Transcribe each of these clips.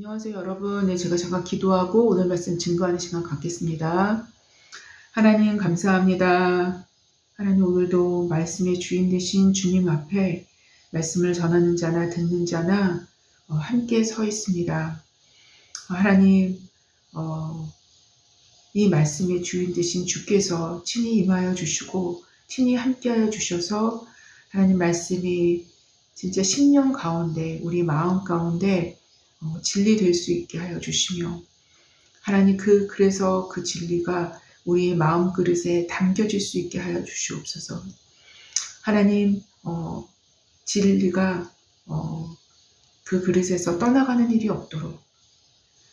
안녕하세요 여러분. 네, 제가 잠깐 기도하고 오늘 말씀 증거하는 시간 갖겠습니다. 하나님 감사합니다. 하나님 오늘도 말씀의 주인 되신 주님 앞에 말씀을 전하는 자나 듣는 자나 함께 서 있습니다. 하나님 이 말씀의 주인 되신 주께서 친히 임하여 주시고 친히 함께하여 주셔서 하나님 말씀이 진짜 심령 가운데 우리 마음 가운데 진리될 수 있게 하여 주시며 하나님 그래서 그 진리가 우리의 마음 그릇에 담겨질 수 있게 하여 주시옵소서. 하나님 진리가 그 그릇에서 떠나가는 일이 없도록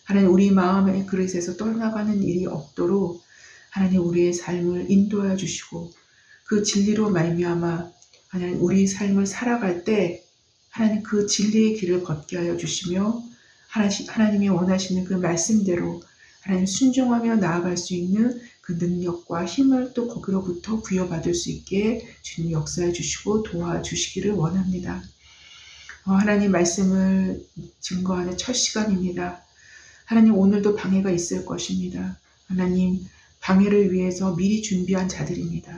하나님 우리 마음의 그릇에서 떠나가는 일이 없도록 하나님 우리의 삶을 인도하여 주시고 그 진리로 말미암아 하나님 우리 삶을 살아갈 때 하나님 그 진리의 길을 걷게 하여 주시며 하나님이 원하시는 그 말씀대로 하나님 순종하며 나아갈 수 있는 그 능력과 힘을 또 거기로부터 부여받을 수 있게 주님 역사해 주시고 도와주시기를 원합니다. 하나님 말씀을 증거하는 첫 시간입니다. 하나님 오늘도 방해가 있을 것입니다. 하나님 방해를 위해서 미리 준비한 자들입니다.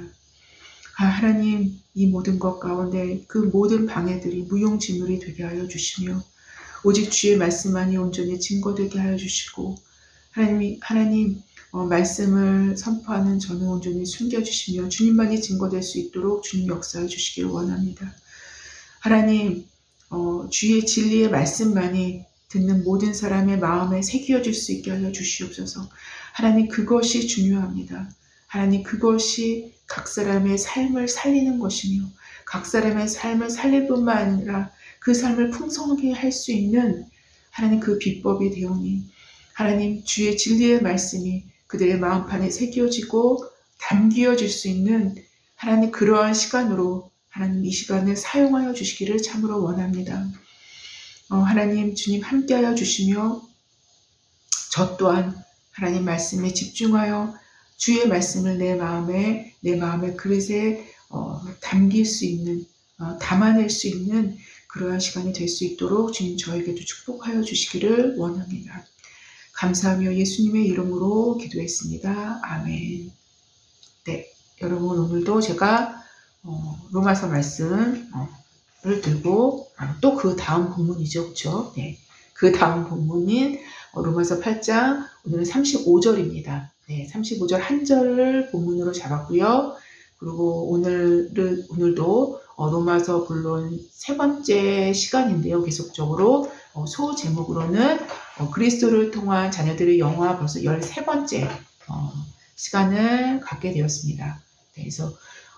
하나님 이 모든 것 가운데 그 모든 방해들이 무용지물이 되게 하여 주시며 오직 주의 말씀만이 온전히 증거되게 하여 주시고 하나님 말씀을 선포하는 저는 온전히 숨겨주시며 주님만이 증거될 수 있도록 주님 역사해 주시기를 원합니다. 하나님 주의 진리의 말씀만이 듣는 모든 사람의 마음에 새겨질 수 있게 하여 주시옵소서. 하나님 그것이 중요합니다. 하나님 그것이 각 사람의 삶을 살리는 것이며 각 사람의 삶을 살릴 뿐만 아니라 그 삶을 풍성하게 할 수 있는 하나님 그 비법이 되오니 하나님 주의 진리의 말씀이 그들의 마음판에 새겨지고 담겨질 수 있는 하나님 그러한 시간으로 하나님 이 시간을 사용하여 주시기를 참으로 원합니다. 하나님 주님 함께하여 주시며 저 또한 하나님 말씀에 집중하여 주의 말씀을 내 마음의 그릇에 담길 수 있는 담아낼 수 있는 그러한 시간이 될 수 있도록 주님 저에게도 축복하여 주시기를 원합니다. 감사하며 예수님의 이름으로 기도했습니다. 아멘. 네, 여러분 오늘도 제가 로마서 말씀을 들고 또 그 다음 본문이죠. 그렇죠? 네, 그 다음 본문인 로마서 8장 오늘은 35절입니다. 네, 35절 한 절을 본문으로 잡았고요. 그리고 오늘도 로마서 본론 세 번째 시간인데요. 계속적으로 소 제목으로는 그리스도를 통한 자녀들의 영화 벌써 13번째 시간을 갖게 되었습니다. 네, 그래서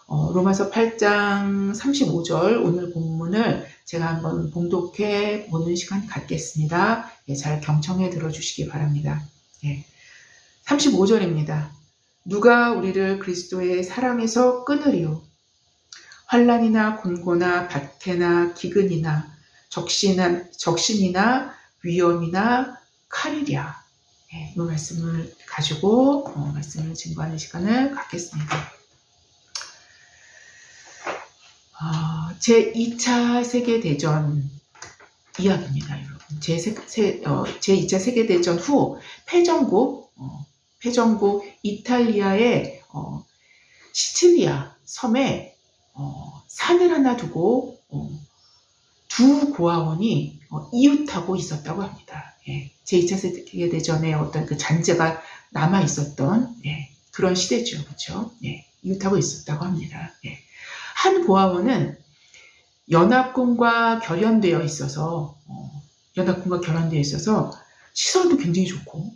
로마서 8장 35절 오늘 본문을 제가 한번 봉독해 보는 시간 갖겠습니다. 네, 잘 경청해 들어주시기 바랍니다. 네, 35절입니다. 누가 우리를 그리스도의 사랑에서 끊으리요? 환난이나 곤고나 박해나 기근이나 적신이나 위험이나 칼이랴. 네, 이 말씀을 가지고 말씀을 증거하는 시간을 갖겠습니다. 제2차 세계대전 이야기입니다, 여러분. 제2차 세계대전 후 패전국 이탈리아의 시칠리아 섬에 산을 하나 두고 두 고아원이 이웃하고 있었다고 합니다. 예, 제2차 세계대전에 어떤 그 잔재가 남아 있었던 그런 시대죠, 그렇죠? 예, 이웃하고 있었다고 합니다. 예. 한 고아원은 연합군과 결연되어 있어서 시설도 굉장히 좋고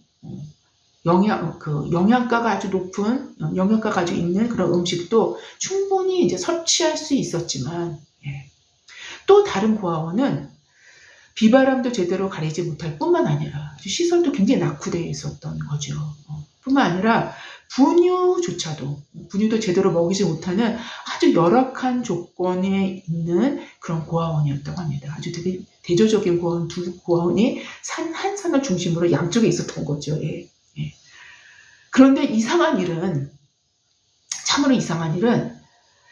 영양가가 아주 높은 영양가가 아주 있는 그런 음식도 충분히 이제 섭취할 수 있었지만 또 다른 고아원은 비바람도 제대로 가리지 못할 뿐만 아니라 시설도 굉장히 낙후되어 있었던 거죠. 뿐만 아니라 분유도 제대로 먹이지 못하는 아주 열악한 조건에 있는 그런 고아원이었다고 합니다. 아주 되게 대조적인 고아원 두 고아원이 한 산을 중심으로 양쪽에 있었던 거죠. 예. 그런데 참으로 이상한 일은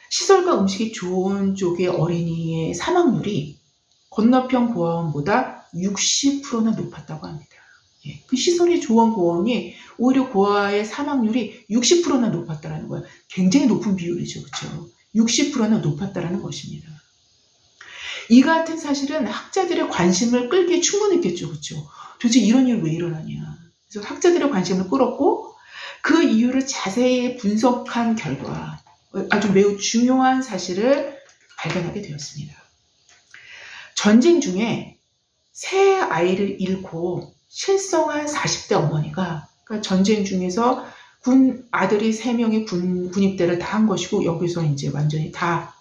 시설과 음식이 좋은 쪽의 어린이의 사망률이 건너편 고아원보다 60%나 높았다고 합니다. 예, 그 시설이 좋은 고아원이 오히려 고아의 사망률이 60%나 높았다는 거예요. 굉장히 높은 비율이죠. 그렇죠? 60%나 높았다는 것입니다. 이 같은 사실은 학자들의 관심을 끌기에 충분했겠죠. 그렇죠? 도대체 이런 일이 왜 일어나냐. 그래서 학자들의 관심을 끌었고 그 이유를 자세히 분석한 결과 아주 매우 중요한 사실을 발견하게 되었습니다. 전쟁 중에 세 아이를 잃고 실성한 40대 어머니가, 그러니까 전쟁 중에서 아들이 3명이 군입대를 다 한 것이고 여기서 이제 완전히 다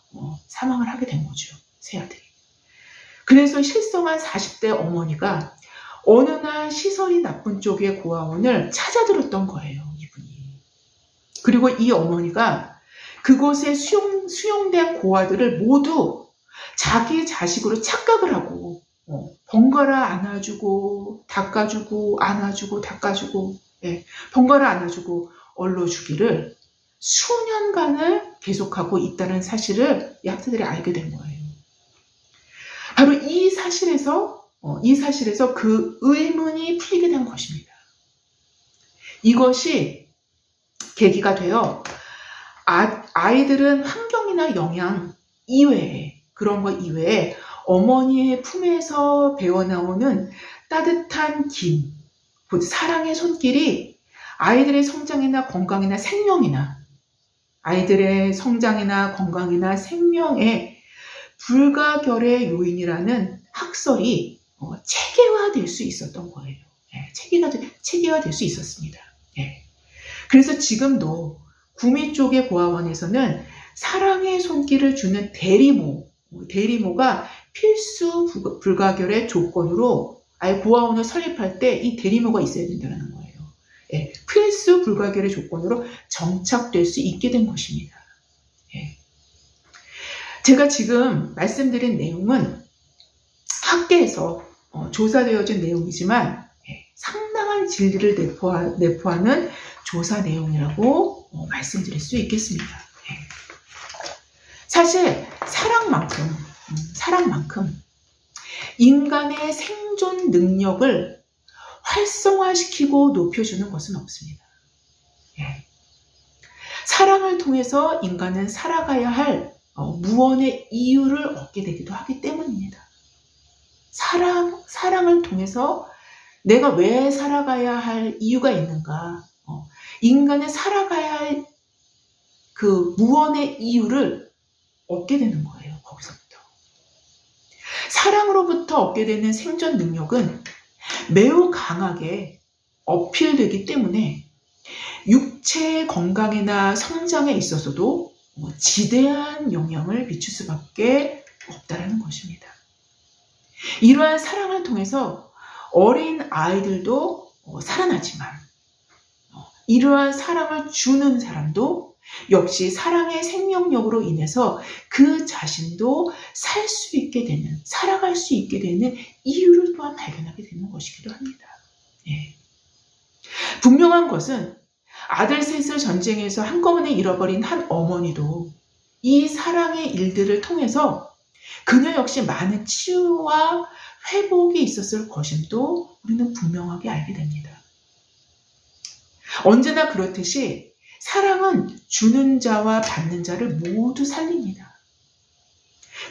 사망을 하게 된 거죠. 세 아들이. 그래서 실성한 40대 어머니가 어느 날 시설이 나쁜 쪽의 고아원을 찾아들었던 거예요. 이분이. 그리고 이 어머니가 그곳에 수용된 고아들을 모두 자기 자식으로 착각을 하고 번갈아 안아주고 닦아주고 안아주고 닦아주고 번갈아 안아주고 얼러주기를 수년간을 계속하고 있다는 사실을 이 학자들이 알게 된 거예요. 바로 이 사실에서 그 의문이 풀리게 된 것입니다. 이것이 계기가 되어 아이들은 환경이나 영양 이외에 그런 것 이외에 어머니의 품에서 배어나오는 따뜻한 김, 곧 사랑의 손길이 아이들의 성장이나 건강이나 생명에 불가결의 요인이라는 학설이 체계화될 수 있었던 거예요. 체계화될 수 있었습니다. 그래서 지금도 구미 쪽의 고아원에서는 사랑의 손길을 주는 대리모가 필수 불가결의 조건으로 아예 고아원을 설립할 때 이 대리모가 있어야 된다는 거예요. 필수 불가결의 조건으로 정착될 수 있게 된 것입니다. 제가 지금 말씀드린 내용은 학계에서 조사되어진 내용이지만 상당한 진리를 내포하는 조사 내용이라고 말씀드릴 수 있겠습니다. 사실 사랑만큼 인간의 생존 능력을 활성화시키고 높여주는 것은 없습니다. 사랑을 통해서 인간은 살아가야 할 무언의 이유를 얻게 되기도 하기 때문입니다. 사랑을 통해서 내가 왜 살아가야 할 이유가 있는가, 인간은 살아가야 할 그 무언의 이유를 얻게 되는 거예요. 거기서부터. 사랑으로부터 얻게 되는 생존 능력은 매우 강하게 어필되기 때문에 육체의 건강이나 성장에 있어서도 지대한 영향을 미칠 수밖에 없다는 것입니다. 이러한 사랑을 통해서 어린 아이들도 살아나지만 이러한 사랑을 주는 사람도 역시 사랑의 생명력으로 인해서 그 자신도 살아갈 수 있게 되는 이유를 또한 발견하게 되는 것이기도 합니다. 분명한 것은 아들 셋을 전쟁에서 한꺼번에 잃어버린 한 어머니도 이 사랑의 일들을 통해서 그녀 역시 많은 치유와 회복이 있었을 것임도 우리는 분명하게 알게 됩니다. 언제나 그렇듯이 사랑은 주는 자와 받는 자를 모두 살립니다.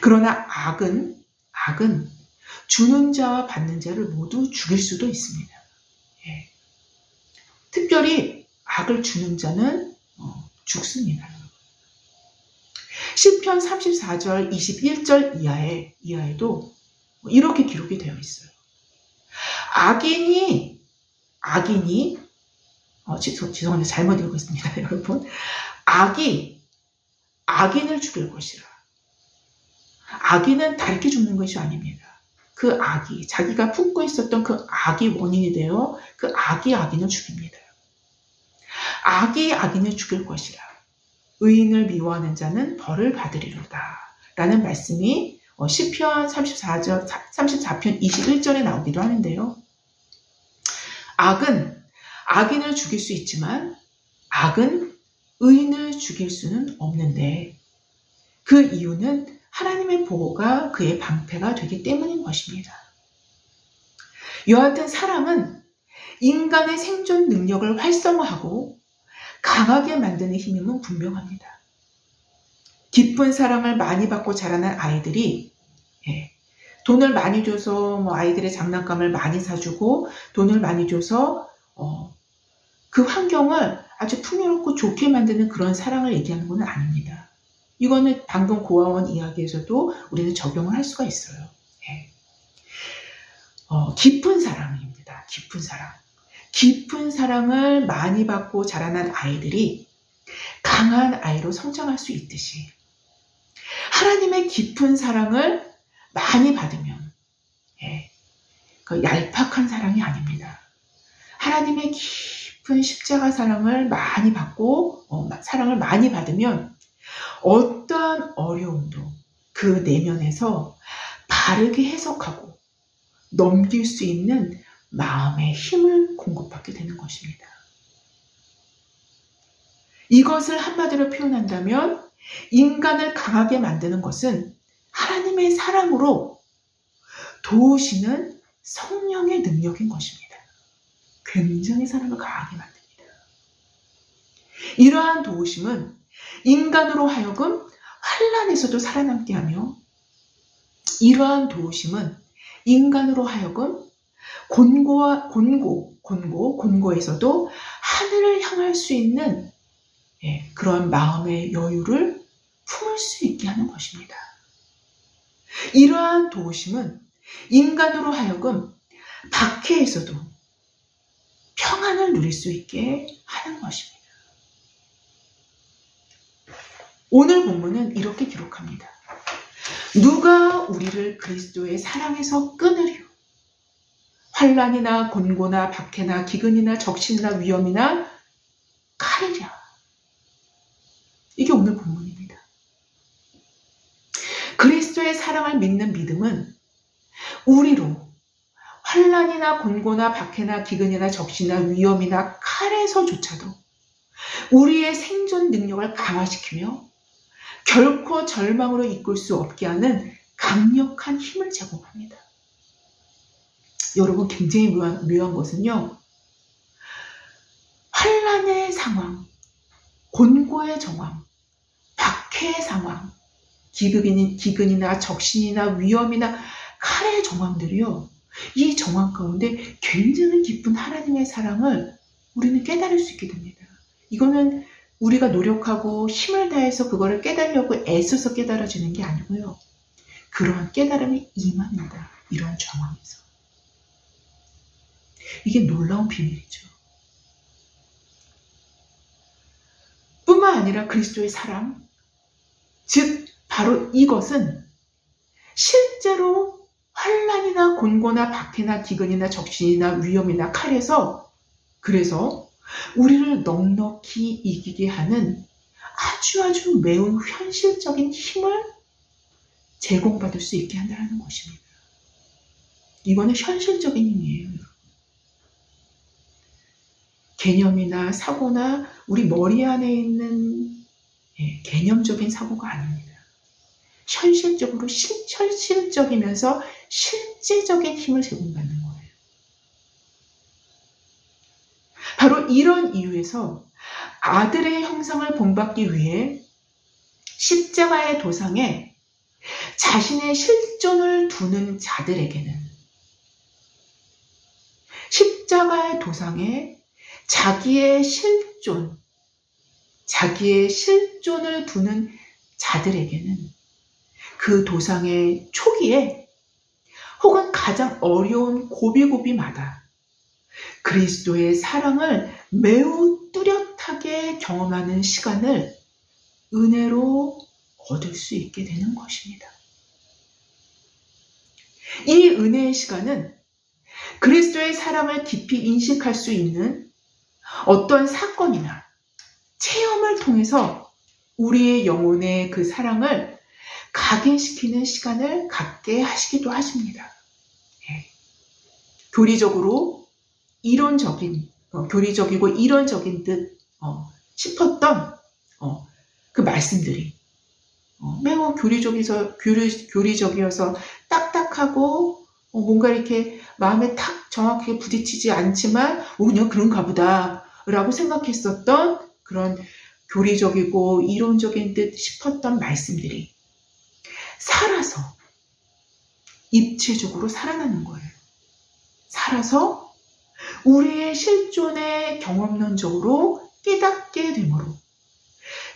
그러나 악은 주는 자와 받는 자를 모두 죽일 수도 있습니다. 특별히 악을 주는 자는 죽습니다. 시편 34절 21절 이하에도 이렇게 기록이 되어 있어요. 악인이 죄송합니다. 잘못 읽었습니다. 여러분. 악인을 죽일 것이라. 악인은 다르게 죽는 것이 아닙니다. 그 악이, 자기가 품고 있었던 그 악이 원인이 되어 그 악이 악인을 죽입니다. 악이 악인을 죽일 것이라. 의인을 미워하는 자는 벌을 받으리로다. 라는 말씀이 시편 34편 21절에 나오기도 하는데요. 악은 악인을 죽일 수 있지만 악은 의인을 죽일 수는 없는데 그 이유는 하나님의 보호가 그의 방패가 되기 때문인 것입니다. 여하튼 사랑은 인간의 생존 능력을 활성화하고 강하게 만드는 힘임은 분명합니다. 깊은 사랑을 많이 받고 자라난 아이들이 돈을 많이 줘서 아이들의 장난감을 많이 사주고 돈을 많이 줘서 그 환경을 아주 풍요롭고 좋게 만드는 그런 사랑을 얘기하는 건 아닙니다. 이거는 방금 고아원 이야기에서도 우리는 적용을 할 수가 있어요. 깊은 사랑입니다. 깊은 사랑. 깊은 사랑을 많이 받고 자라난 아이들이 강한 아이로 성장할 수 있듯이 하나님의 깊은 사랑을 많이 받으면 그 얄팍한 사랑이 아닙니다. 하나님의 깊은 십자가 사랑을 많이 받고 사랑을 많이 받으면 어떠한 어려움도 그 내면에서 바르게 해석하고 넘길 수 있는 마음의 힘을 공급받게 되는 것입니다. 이것을 한마디로 표현한다면 인간을 강하게 만드는 것은 하나님의 사랑으로 도우시는 성령의 능력인 것입니다. 굉장히 사람을 강하게 만듭니다. 이러한 도우심은 인간으로 하여금 환난에서도 살아남게 하며 이러한 도우심은 인간으로 하여금 곤고에서도 하늘을 향할 수 있는 그런 마음의 여유를 품을 수 있게 하는 것입니다. 이러한 도우심은 인간으로 하여금 박해에서도 평안을 누릴 수 있게 하는 것입니다. 오늘 본문은 이렇게 기록합니다. 누가 우리를 그리스도의 사랑에서 끊으리요? 환난이나 곤고나 박해나 기근이나 적신이나 위험이나 칼이랴. 이게 오늘 본문입니다. 그리스도의 사랑을 믿는 믿음은 우리로 환난이나 곤고나 박해나 기근이나 적신이나 위험이나 칼에서조차도 우리의 생존 능력을 강화시키며 결코 절망으로 이끌 수 없게 하는 강력한 힘을 제공합니다. 여러분, 굉장히 묘한 것은요, 환난의 상황, 곤고의 정황, 박해의 상황, 기근이나 적신이나 위험이나 칼의 정황들이요, 이 정황 가운데 굉장히 깊은 하나님의 사랑을 우리는 깨달을 수 있게 됩니다. 이거는 우리가 노력하고 힘을 다해서 그거를 깨달으려고 애써서 깨달아지는 게 아니고요. 그러한 깨달음이 임합니다. 이러한 정황에서. 이게 놀라운 비밀이죠. 뿐만 아니라 그리스도의 사랑, 즉 바로 이것은 실제로 환난이나 곤고나 박해나 기근이나 적신이나 위험이나 칼에서 그래서 우리를 넉넉히 이기게 하는 아주 매우 현실적인 힘을 제공받을 수 있게 한다는 것입니다. 이거는 현실적인 힘이에요. 개념이나 사고나 우리 머리 안에 있는 개념적인 사고가 아닙니다. 현실적으로 현실적이면서 실제적인 힘을 제공받는 거예요. 바로 이런 이유에서 아들의 형상을 본받기 위해 십자가의 도상에 자신의 실존을 두는 자들에게는 십자가의 도상에 자기의 실존을 두는 자들에게는 그 도상의 초기에 혹은 가장 어려운 고비고비마다 그리스도의 사랑을 매우 뚜렷하게 경험하는 시간을 은혜로 얻을 수 있게 되는 것입니다. 이 은혜의 시간은 그리스도의 사랑을 깊이 인식할 수 있는 어떤 사건이나 체험을 통해서 우리의 영혼의 그 사랑을 각인시키는 시간을 갖게 하시기도 하십니다. 교리적이고 이론적인 듯 싶었던 그 말씀들이 매우 교리적이어서 딱딱하고 뭔가 이렇게 마음에 탁 정확하게 부딪히지 않지만 그냥 그런가 보다 라고 생각했었던 그런 교리적이고 이론적인 듯 싶었던 말씀들이 살아서 입체적으로 살아나는 거예요. 살아서 우리의 실존의 경험론적으로 깨닫게 되므로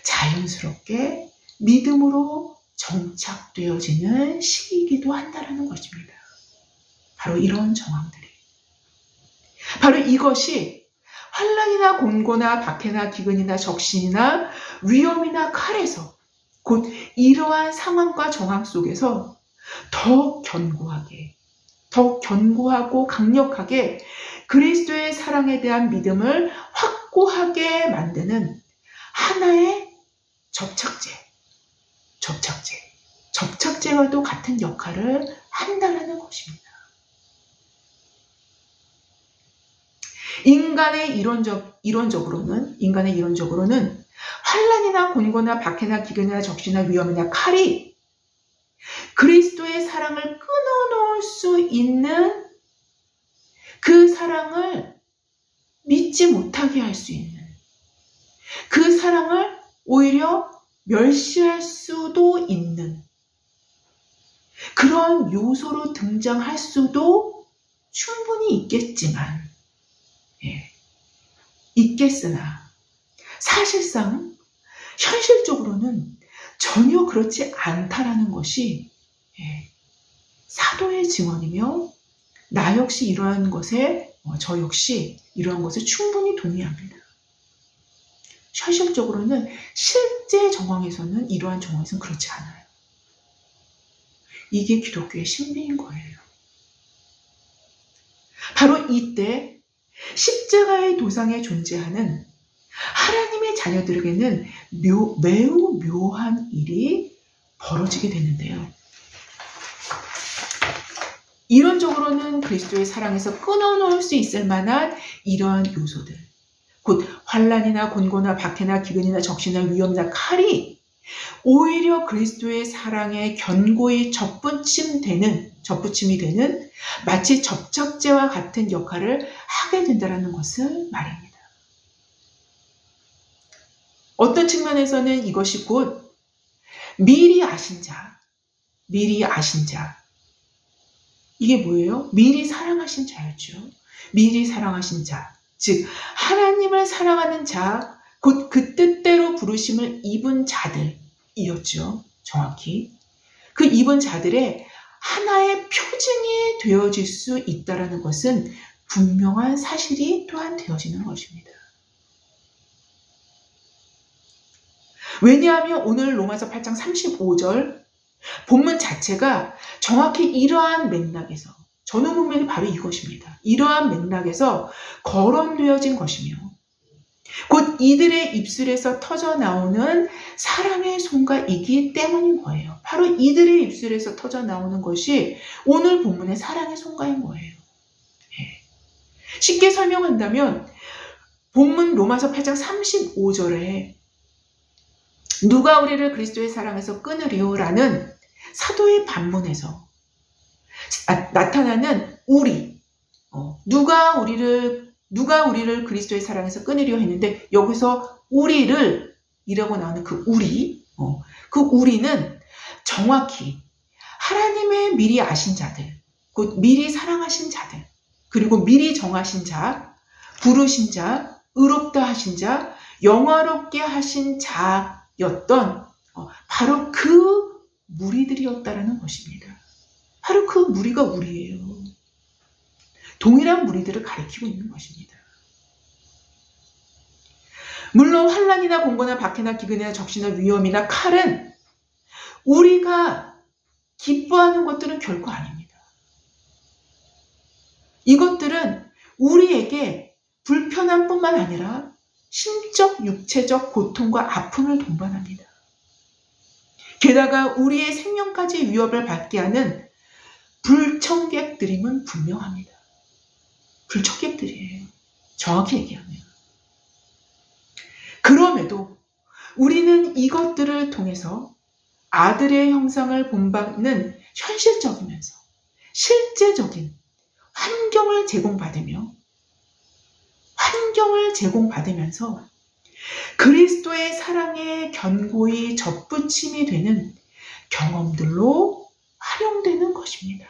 자연스럽게 믿음으로 정착되어지는 시기이기도 한다는 것입니다. 바로 이런 정황들이. 바로 이것이 환난이나 곤고나 박해나 기근이나 적신이나 위험이나 칼에서 곧 이러한 상황과 정황 속에서 더 견고하고 강력하게 그리스도의 사랑에 대한 믿음을 확고하게 만드는 하나의 접착제와도 같은 역할을 한다는 것입니다. 인간의 이론적으로는 환난이나 곤고나 박해나 기근이나 적시나 위험이나 칼이 그리스도의 사랑을 끊어놓을 수 있는 그 사랑을 믿지 못하게 할 수 있는 그 사랑을 오히려 멸시할 수도 있는 그런 요소로 등장할 수도 충분히 있겠으나 사실상 현실적으로는 전혀 그렇지 않다라는 것이 사도의 증언이며 나 역시 이러한 것에 저 역시 이러한 것에 충분히 동의합니다. 현실적으로는 실제 정황에서는 이러한 정황에서는 그렇지 않아요. 이게 기독교의 신비인 거예요. 바로 이때 십자가의 도상에 존재하는 하나님의 자녀들에게는 매우 묘한 일이 벌어지게 되는데요. 이론적으로는 그리스도의 사랑에서 끊어놓을 수 있을 만한 이러한 요소들, 곧 환난이나 곤고나 박해나 기근이나 적시나 위험이나 칼이 오히려 그리스도의 사랑에 견고히 접붙임이 되는 마치 접착제와 같은 역할을 하게 된다는 것을 말입니다. 어떤 측면에서는 이것이 곧 미리 아신 자. 이게 뭐예요? 미리 사랑하신 자였죠. 미리 사랑하신 자. 즉 하나님을 사랑하는 자, 곧 그 뜻대로 부르심을 입은 자들이었죠. 정확히. 그 입은 자들의 하나의 표징이 되어질 수 있다는 것은 분명한 사실이 또한 되어지는 것입니다. 왜냐하면 오늘 로마서 8장 35절 본문 자체가 정확히 이러한 맥락에서 전후 문맥이 바로 이것입니다. 이러한 맥락에서 거론되어진 것이며 곧 이들의 입술에서 터져나오는 사랑의 송가이기 때문인 거예요. 바로 이들의 입술에서 터져나오는 것이 오늘 본문의 사랑의 송가인 거예요. 쉽게 설명한다면 본문 로마서 8장 35절에 누가 우리를 그리스도의 사랑에서 끊으리오라는 사도의 반문에서 나타나는 우리, 누가 우리를 그리스도의 사랑에서 끊으려 했는데 여기서 우리를 이라고 나오는 그 우리는 정확히 하나님의 미리 아신 자들, 곧 미리 사랑하신 자들, 그리고 미리 정하신 자, 부르신 자, 의롭다 하신 자, 영화롭게 하신 자였던 바로 그 무리들이었다라는 것입니다. 바로 그 무리가 우리예요. 동일한 무리들을 가리키고 있는 것입니다. 물론 환난이나 곤고나 박해나 기근이나 적시나 위험이나 칼은 우리가 기뻐하는 것들은 결코 아닙니다. 이것들은 우리에게 불편함뿐만 아니라 심적, 육체적 고통과 아픔을 동반합니다. 게다가 우리의 생명까지 위협을 받게 하는 불청객들임은 분명합니다. 불청객들이에요. 정확히 얘기하면. 그럼에도 우리는 이것들을 통해서 아들의 형상을 본받는 현실적이면서 실제적인 환경을 제공받으면서 그리스도의 사랑에 견고히 접붙임이 되는 경험들로 활용되는 것입니다.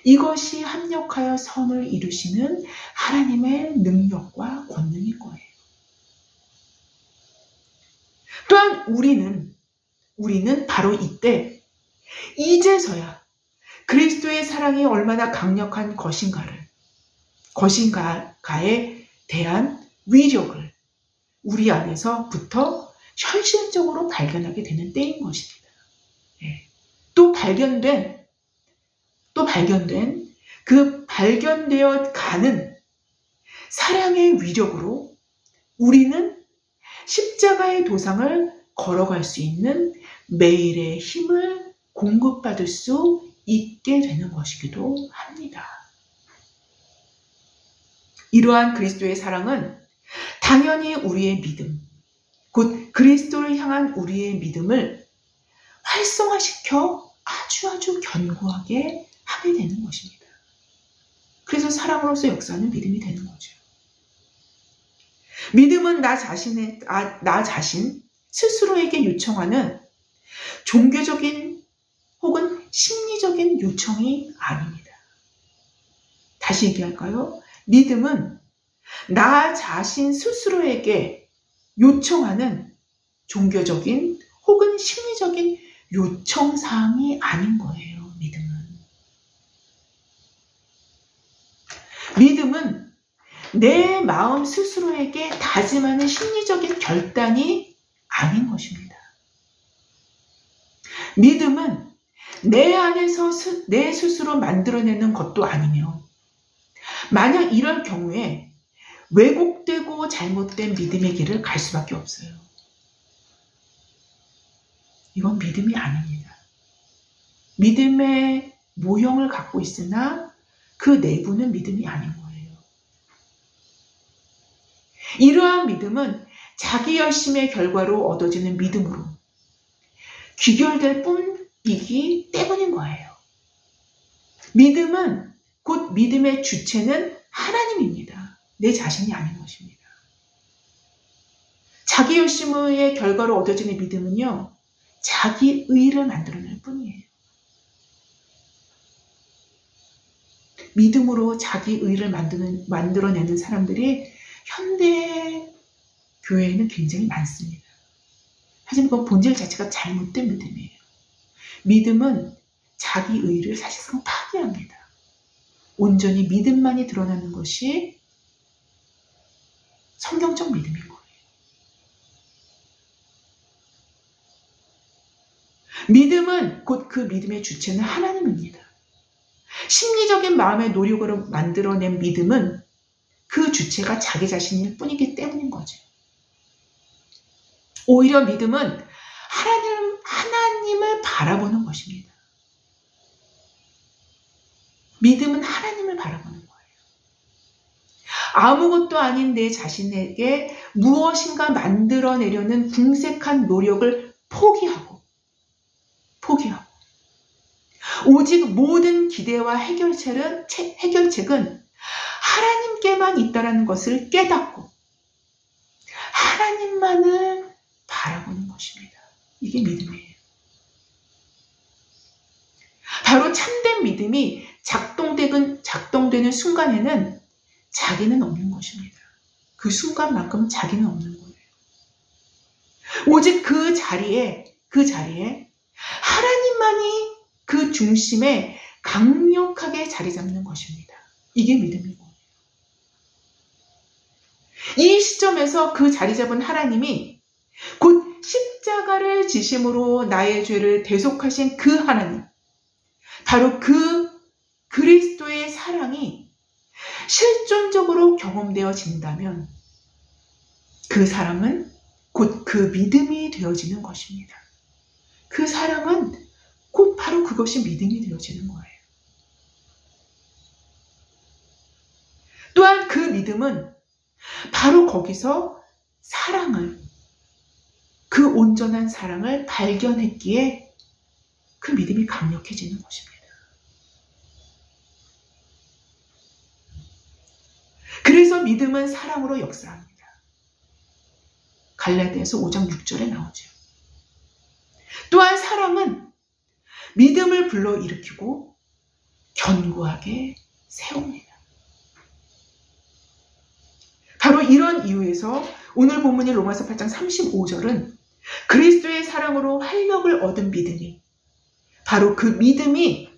이것이 합력하여 선을 이루시는 하나님의 능력과 권능인 거예요. 또한 우리는 바로 이때 이제서야 그리스도의 사랑이 얼마나 강력한 것인가에 대한 위력을 우리 안에서부터 현실적으로 발견하게 되는 때인 것입니다. 또 발견된 그 발견되어 가는 사랑의 위력으로 우리는 십자가의 도상을 걸어갈 수 있는 매일의 힘을 공급받을 수 있게 되는 것이기도 합니다. 이러한 그리스도의 사랑은 당연히 우리의 믿음, 곧 그리스도를 향한 우리의 믿음을 활성화시켜 아주 견고하게 하게 되는 것입니다. 그래서 사랑으로서 역사하는 믿음이 되는 거죠. 믿음은 나 자신 스스로에게 요청하는 종교적인 혹은 심리적인 요청이 아닙니다. 다시 얘기할까요? 믿음은 나 자신 스스로에게 요청하는 종교적인 혹은 심리적인 요청사항이 아닌 거예요. 믿음은 내 마음 스스로에게 다짐하는 심리적인 결단이 아닌 것입니다. 믿음은 내 안에서 내 스스로 만들어내는 것도 아니며, 만약 이럴 경우에 왜곡되고 잘못된 믿음의 길을 갈 수밖에 없어요. 이건 믿음이 아닙니다. 믿음의 모형을 갖고 있으나 그 내부는 믿음이 아닌 거예요. 이러한 믿음은 자기 열심의 결과로 얻어지는 믿음으로 귀결될 뿐이기 때문인 거예요. 믿음은 곧 믿음의 주체는 하나님입니다. 내 자신이 아닌 것입니다. 자기 열심의 결과로 얻어지는 믿음은요, 자기 의를 만들어낼 뿐이에요. 믿음으로 자기 의를 만들어내는 사람들이 현대 교회에는 굉장히 많습니다. 하지만 그 본질 자체가 잘못된 믿음이에요. 믿음은 자기 의를 사실상 파괴합니다. 온전히 믿음만이 드러나는 것이 성경적 믿음인 거예요. 믿음은 곧 그 믿음의 주체는 하나님입니다. 심리적인 마음의 노력으로 만들어낸 믿음은 그 주체가 자기 자신일 뿐이기 때문인 거죠. 오히려 믿음은 하나님을 바라보는 것입니다. 믿음은 하나님을 바라보는 거예요. 아무것도 아닌 내 자신에게 무엇인가 만들어내려는 궁색한 노력을 포기하고 오직 모든 기대와 해결책은 하나님께만 있다는 것을 깨닫고 하나님만을 바라보는 것입니다. 이게 믿음이에요. 바로 참된 믿음이 작동되는 순간에는 자기는 없는 것입니다. 그 순간만큼 자기는 없는 거예요. 오직 그 자리에 하나님만이 그 중심에 강력하게 자리 잡는 것입니다. 이게 믿음이고, 이 시점에서 그 자리 잡은 하나님이 곧 십자가를 지심으로 나의 죄를 대속하신 그 하나님, 바로 그 그리스도의 사랑이 실존적으로 경험되어진다면 그 사랑은 곧 그 믿음이 되어지는 것입니다. 그 사랑은 곧 바로 그것이 믿음이 되어지는 거예요. 또한 그 믿음은 바로 거기서 그 온전한 사랑을 발견했기에 그 믿음이 강력해지는 것입니다. 그래서 믿음은 사랑으로 역사합니다. 갈라디아서 5장 6절에 나오죠. 또한 사랑은 믿음을 불러일으키고 견고하게 세웁니다. 바로 이런 이유에서 오늘 본문인 로마서 8장 35절은 그리스도의 사랑으로 활력을 얻은 믿음이, 바로 그 믿음이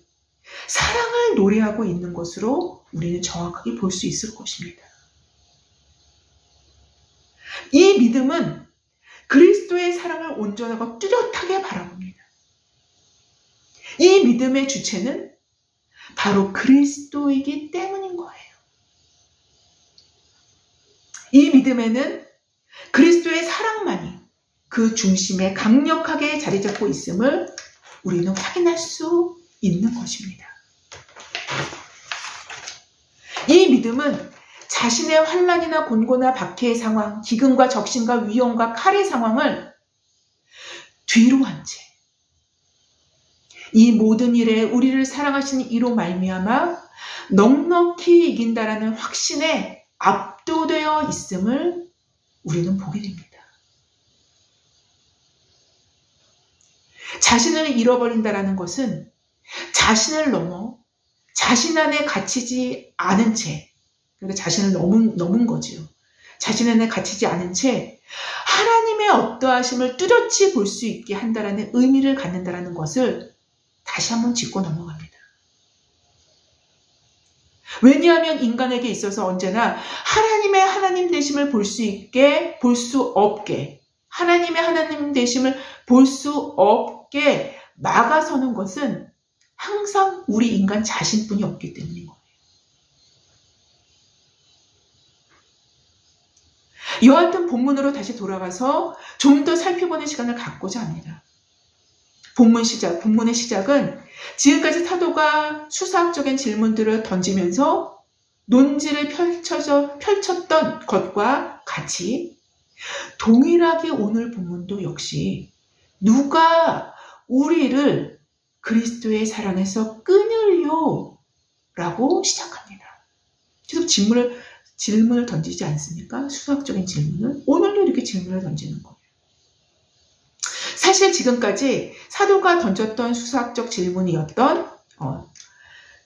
사랑을 노래하고 있는 것으로 우리는 정확하게 볼 수 있을 것입니다. 이 믿음은 그리스도의 사랑을 온전하고 뚜렷하게 바라봅니다. 이 믿음의 주체는 바로 그리스도이기 때문인 거예요. 이 믿음에는 그리스도의 사랑만이 그 중심에 강력하게 자리 잡고 있음을 우리는 확인할 수 있는 것입니다. 이 믿음은 자신의 환난이나 곤고나 박해의 상황, 기근과 적신과 위험과 칼의 상황을 뒤로 한 채 이 모든 일에 우리를 사랑하시는 이로 말미암아 넉넉히 이긴다라는 확신에 압도되어 있음을 우리는 보게 됩니다. 자신을 잃어버린다라는 것은 자신을 넘어 자신 안에 갇히지 않은 채, 그러니까 자신을 넘은 거죠. 자신 안에 갇히지 않은 채 하나님의 어떠하심을 뚜렷이 볼 수 있게 한다라는 의미를 갖는다라는 것을 다시 한번 짚고 넘어갑니다. 왜냐하면 인간에게 있어서 언제나 하나님의 하나님 되심을 볼 수 없게, 하나님의 하나님 되심을 볼 수 없게 막아서는 것은 항상 우리 인간 자신뿐이 없기 때문인 거예요. 여하튼 본문으로 다시 돌아가서 좀 더 살펴보는 시간을 갖고자 합니다. 본문의 시작은 지금까지 사도가 수사학적인 질문들을 던지면서 논지를 펼쳤던 것과 같이 동일하게 오늘 본문도 역시 누가 우리를 그리스도의 사랑에서 끊으리요? 라고 시작합니다. 계속 질문을 던지지 않습니까? 수학적인 질문을. 오늘도 이렇게 질문을 던지는 거예요. 사실 지금까지 사도가 던졌던 수학적 질문이었던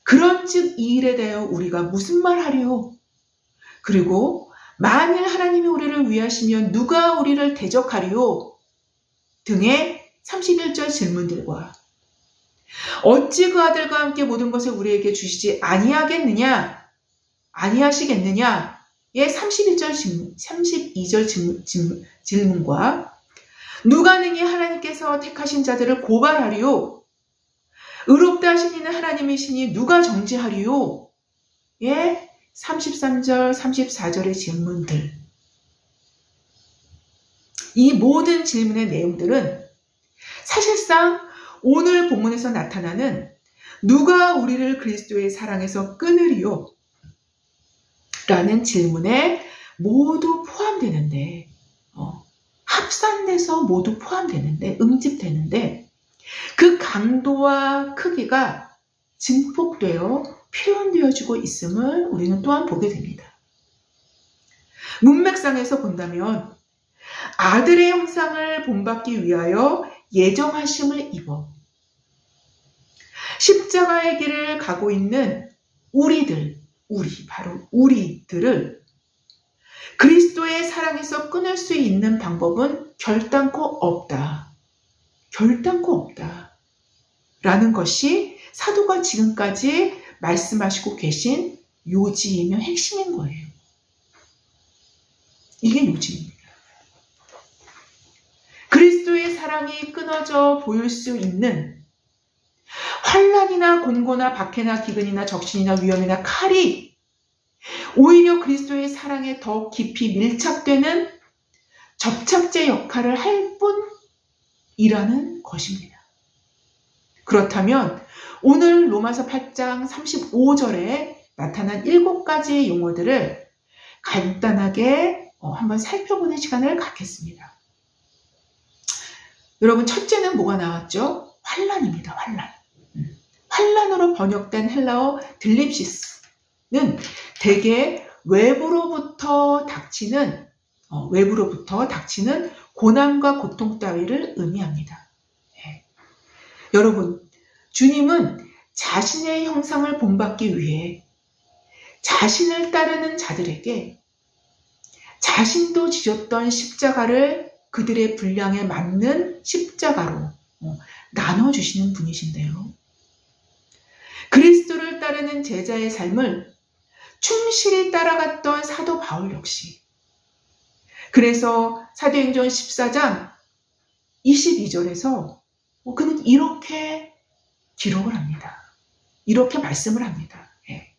그런즉 이 일에 대하여 우리가 무슨 말 하리요? 그리고 만일 하나님이 우리를 위하시면 누가 우리를 대적하리요? 등의 31절 질문들과 어찌 그 아들과 함께 모든 것을 우리에게 주시지 아니하시겠느냐의 32절 질문과 누가 능히 하나님께서 택하신 자들을 고발하리요? 의롭다 하신 이는 하나님이시니 누가 정죄하리요? 예, 33절, 34절의 질문들. 이 모든 질문의 내용들은 사실상 오늘 본문에서 나타나는 누가 우리를 그리스도의 사랑에서 끊으리요? 라는 질문에 모두 포함되는데, 합산돼서 모두 포함되는데, 응집되는데, 그 강도와 크기가 증폭되어 표현되어지고 있음을 우리는 또한 보게 됩니다. 문맥상에서 본다면 아들의 형상을 본받기 위하여 예정하심을 입어 십자가의 길을 가고 있는 바로 우리들을 그리스도의 사랑에서 끊을 수 있는 방법은 결단코 없다. 라는 것이 사도가 지금까지 말씀하시고 계신 요지이며 핵심인 거예요. 이게 요지입니다. 그리스도의 사랑이 끊어져 보일 수 있는 환난이나 곤고나 박해나 기근이나 적신이나 위험이나 칼이 오히려 그리스도의 사랑에 더 깊이 밀착되는 접착제 역할을 할 뿐이라는 것입니다. 그렇다면 오늘 로마서 8장 35절에 나타난 7가지의 용어들을 간단하게 한번 살펴보는 시간을 갖겠습니다. 여러분, 첫째는 뭐가 나왔죠? 환난입니다. 환난으로 번역된 헬라어 들립시스는 대개 외부로부터 닥치는 고난과 고통 따위를 의미합니다. 네. 여러분, 주님은 자신의 형상을 본받기 위해 자신을 따르는 자들에게 자신도 지셨던 십자가를 그들의 분량에 맞는 십자가로 나눠주시는 분이신데요. 그리스도를 따르는 제자의 삶을 충실히 따라갔던 사도 바울 역시, 그래서 사도행전 14장 22절에서 그는 이렇게 기록을 합니다. 이렇게 말씀을 합니다. 예.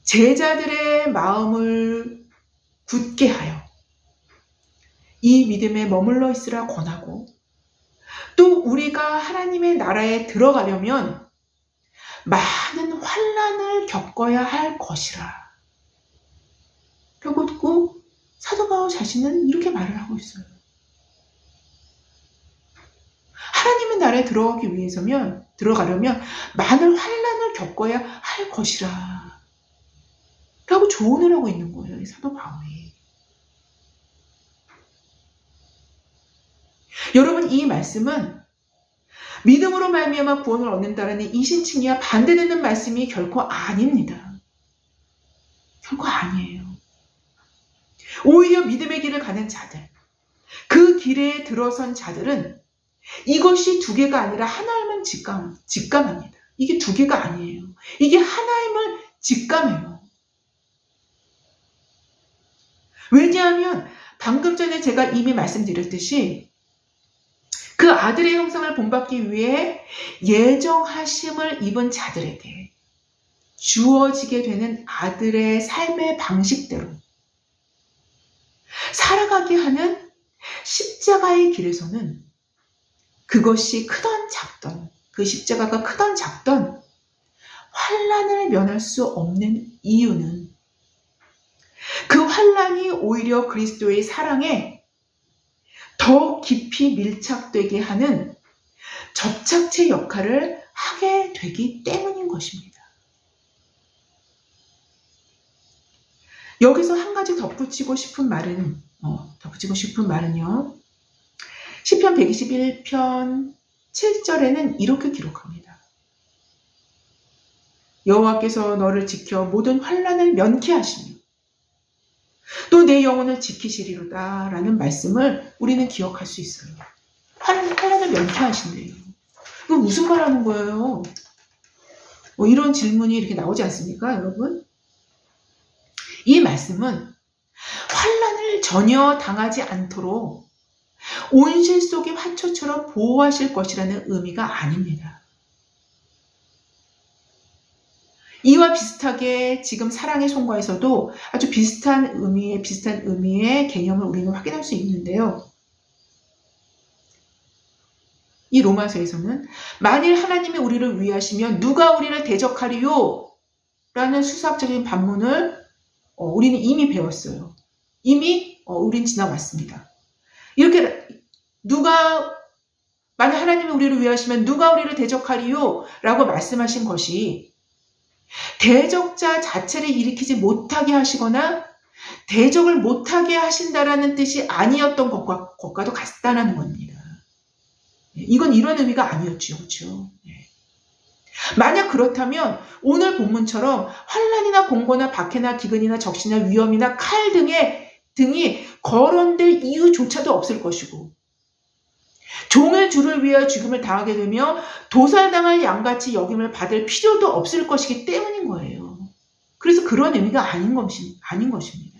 제자들의 마음을 굳게 하여 이 믿음에 머물러 있으라 권하고, 또 우리가 하나님의 나라에 들어가려면 많은 환난을 겪어야 할 것이라. 그리고 사도 바울 자신은 이렇게 말을 하고 있어요. 하나님의 나라에 들어가려면 많은 환난을 겪어야 할 것이라 라고 조언을 하고 있는 거예요, 이 사도 바울이. 여러분, 이 말씀은 믿음으로 말미암아 구원을 얻는다라는 이신칭의와 반대되는 말씀이 결코 아닙니다. 결코 아니에요. 오히려 믿음의 길을 가는 자들, 그 길에 들어선 자들은 이것이 두 개가 아니라 하나임을 직감합니다. 이게 두 개가 아니에요. 이게 하나임을 직감해요. 왜냐하면 방금 전에 제가 이미 말씀드렸듯이 그 아들의 형상을 본받기 위해 예정하심을 입은 자들에게 주어지게 되는 아들의 삶의 방식대로 살아가게 하는 십자가의 길에서는 그것이 크던 작던, 그 십자가가 크던 작던 환난을 면할 수 없는 이유는 그 환난이 오히려 그리스도의 사랑에 더 깊이 밀착되게 하는 접착체 역할을 하게 되기 때문인 것입니다. 여기서 한 가지 덧붙이고 싶은 말은요. 시편 121편 7절에는 이렇게 기록합니다. 여호와께서 너를 지켜 모든 환난을 면케하시며 또 내 영혼을 지키시리로다 라는 말씀을 우리는 기억할 수 있어요. 환난을 면케하신대요. 이거 무슨 말 하는 거예요? 이런 질문이 이렇게 나오지 않습니까, 여러분? 이 말씀은 환난을 전혀 당하지 않도록 온실 속의 화초처럼 보호하실 것이라는 의미가 아닙니다. 이와 비슷하게 지금 사랑의 송가에서도 아주 비슷한 의미의 개념을 우리는 확인할 수 있는데요. 이 로마서에서는 만일 하나님이 우리를 위하시면 누가 우리를 대적하리요? 라는 수학적인 반문을 우리는 이미 배웠어요. 이미 우린 지나왔습니다. 이렇게 만일 하나님이 우리를 위하시면 누가 우리를 대적하리요? 라고 말씀하신 것이 대적자 자체를 일으키지 못하게 하시거나 대적을 못하게 하신다라는 뜻이 아니었던 것과도 같다는 겁니다. 이건 이런 의미가 아니었죠. 그렇죠? 만약 그렇다면 오늘 본문처럼 환난이나 공고나 박해나 기근이나 적신이나 위험이나 칼 등이 거론될 이유조차도 없을 것이고, 종의 주를 위하여 죽음을 당하게 되며 도살당할 양같이 여김을 받을 필요도 없을 것이기 때문인 거예요. 그래서 그런 의미가 아닌 것입니다.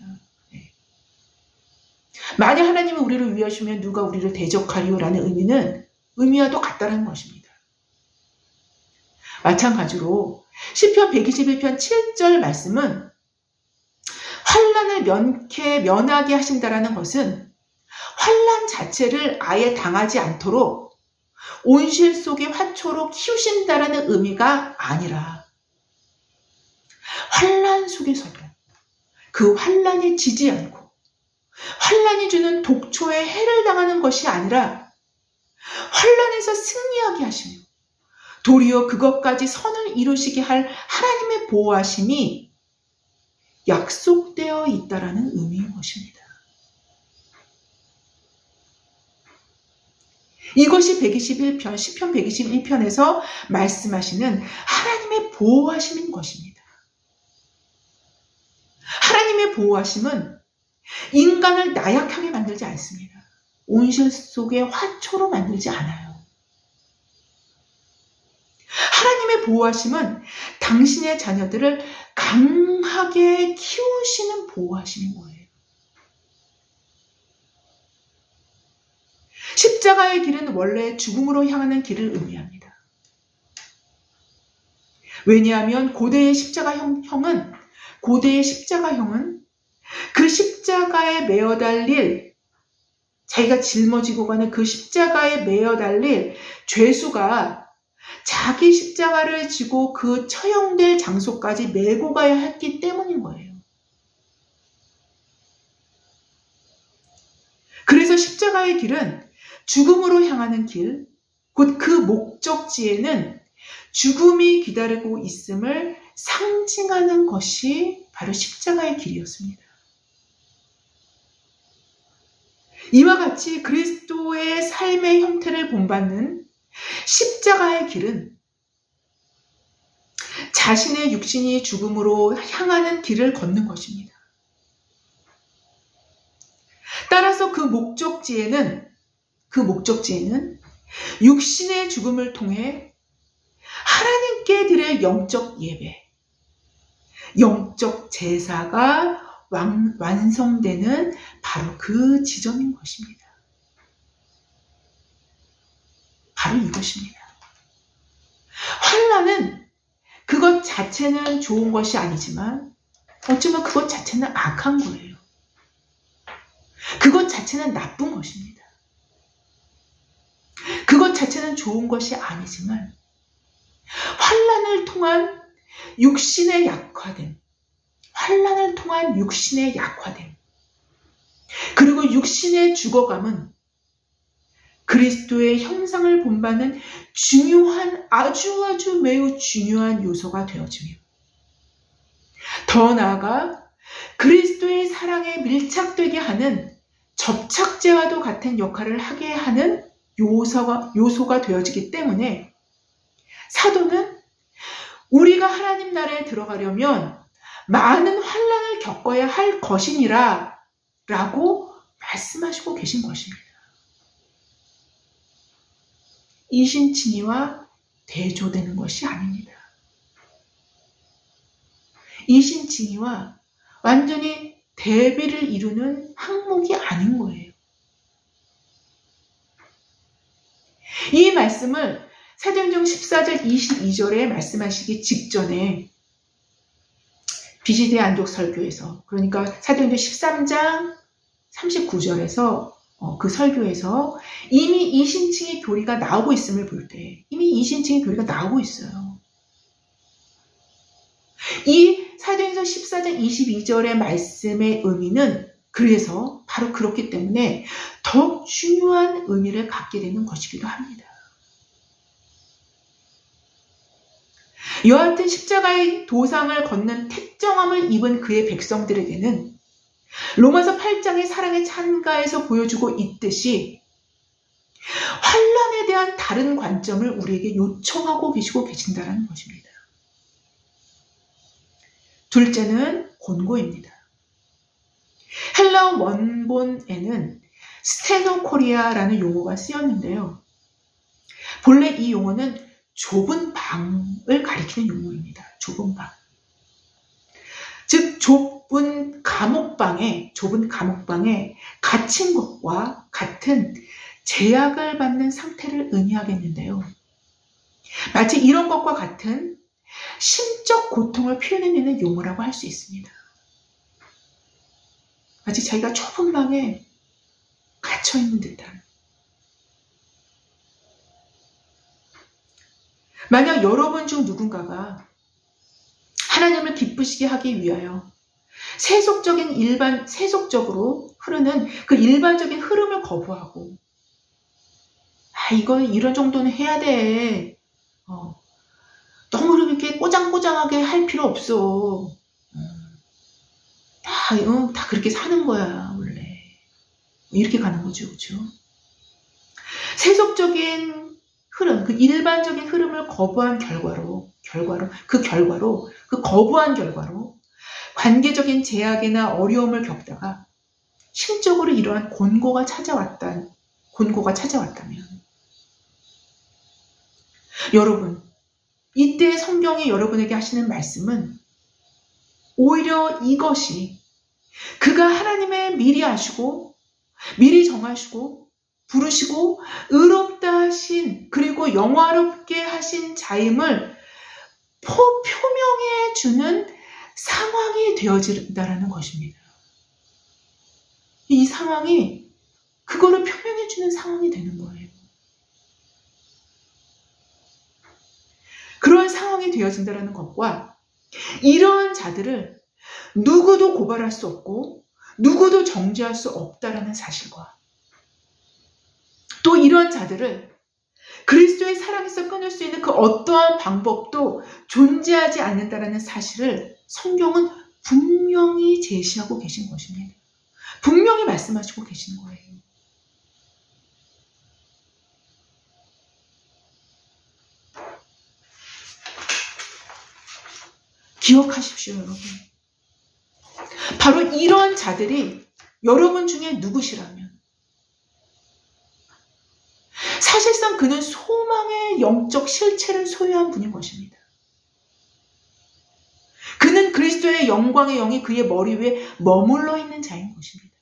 만약 하나님이 우리를 위하시면 누가 우리를 대적하리요? 라는 의미와 똑같다는 것입니다. 마찬가지로 시편 121편 7절 말씀은 환난을 면하게 하신다라는 것은 환난 자체를 아예 당하지 않도록 온실 속의 화초로 키우신다라는 의미가 아니라 환난 속에서도 그 환난에 지지 않고 환난이 주는 독초에 해를 당하는 것이 아니라 환난에서 승리하게 하시며 도리어 그것까지 선을 이루시게 할 하나님의 보호하심이 약속되어 있다라는 의미인 것입니다. 이것이 121편, 시편 121편에서 말씀하시는 하나님의 보호하심인 것입니다. 하나님의 보호하심은 인간을 나약하게 만들지 않습니다. 온실 속의 화초로 만들지 않아요. 하나님의 보호하심은 당신의 자녀들을 강하게 키우시는 보호하심인 거예요. 십자가의 길은 원래 죽음으로 향하는 길을 의미합니다. 왜냐하면 고대의 십자가형은 그 십자가에 매어 달릴, 자기가 짊어지고 가는 그 십자가에 매어 달릴 죄수가 자기 십자가를 지고 그 처형될 장소까지 메고 가야 했기 때문인 거예요. 그래서 십자가의 길은 죽음으로 향하는 길, 곧 그 목적지에는 죽음이 기다리고 있음을 상징하는 것이 바로 십자가의 길이었습니다. 이와 같이 그리스도의 삶의 형태를 본받는 십자가의 길은 자신의 육신이 죽음으로 향하는 길을 걷는 것입니다. 따라서 그 목적지에는 육신의 죽음을 통해 하나님께 드릴 영적 예배, 영적 제사가 완성되는 바로 그 지점인 것입니다. 바로 이것입니다. 환난은 그것 자체는 좋은 것이 아니지만 어쩌면 그것 자체는 악한 거예요. 그것 자체는 나쁜 것입니다. 그것 자체는 좋은 것이 아니지만 환난을 통한 육신의 약화됨, 그리고 육신의 죽어감은 그리스도의 형상을 본받는 중요한, 아주 매우 중요한 요소가 되어지며, 더 나아가 그리스도의 사랑에 밀착되게 하는 접착제와도 같은 역할을 하게 하는 요소가 되어지기 때문에 사도는 우리가 하나님 나라에 들어가려면 많은 환난을 겪어야 할 것이니라 라고 말씀하시고 계신 것입니다. 이신칭의와 대조되는 것이 아닙니다. 이신칭의와 완전히 대비를 이루는 항목이 아닌 거예요. 이 말씀을 사도행전 14절 22절에 말씀하시기 직전에 비시대 안독 설교에서, 그러니까 사도행전 13장 39절에서 그 설교에서 이미 이신칭의 교리가 나오고 있음을 볼 때, 이미 이신칭의 교리가 나오고 있어요. 이 사도행전 14장 22절의 말씀의 의미는 그래서 바로 그렇기 때문에 더욱 중요한 의미를 갖게 되는 것이기도 합니다. 여하튼 십자가의 도상을 걷는 택정함을 입은 그의 백성들에게는 로마서 8장의 사랑의 찬가에서 보여주고 있듯이 환난에 대한 다른 관점을 우리에게 요청하고 계신다는 것입니다. 둘째는 권고입니다. 헬라어 원본에는 스테노코리아라는 용어가 쓰였는데요. 본래 이 용어는 좁은 방을 가리키는 용어입니다. 좁은 방. 즉 좁은 감옥방에 갇힌 것과 같은 제약을 받는 상태를 의미하겠는데요. 마치 이런 것과 같은 심적 고통을 표현해내는 용어라고 할 수 있습니다. 마치 자기가 좁은 방에 갇혀있는 듯한. 만약 여러분 중 누군가가 하나님을 기쁘시게 하기 위하여 세속적으로 흐르는 그 일반적인 흐름을 거부하고, 이건 이런 정도는 해야 돼. 너무 이렇게 꼬장꼬장하게 할 필요 없어. 다 그렇게 사는 거야 원래. 이렇게 가는 거죠. 그렇죠? 세속적인 흐름, 그 일반적인 흐름을 거부한 결과로 거부한 결과로 관계적인 제약이나 어려움을 겪다가 심적으로 이러한 곤고가 찾아왔다면 여러분, 이때 성경이 여러분에게 하시는 말씀은 오히려 이것이 그가 하나님의 미리 아시고 미리 정하시고 부르시고 의롭다 하신 그리고 영화롭게 하신 자임을 표명해 주는 상황이 되어진다는 것입니다. 이 상황이 그거를 표명해 주는 상황이 되는 거예요. 그런 상황이 되어진다는 것과 이러한 자들을 누구도 고발할 수 없고 누구도 정죄할 수 없다라는 사실과 또 이러한 자들을 그리스도의 사랑에서 끊을 수 있는 그 어떠한 방법도 존재하지 않는다라는 사실을 성경은 분명히 제시하고 계신 것입니다. 분명히 말씀하시고 계신 거예요. 기억하십시오, 여러분. 바로 이런 자들이 여러분 중에 누구시라면 사실상 그는 소망의 영적 실체를 소유한 분인 것입니다. 그는 그리스도의 영광의 영이 그의 머리 위에 머물러 있는 자인 것입니다.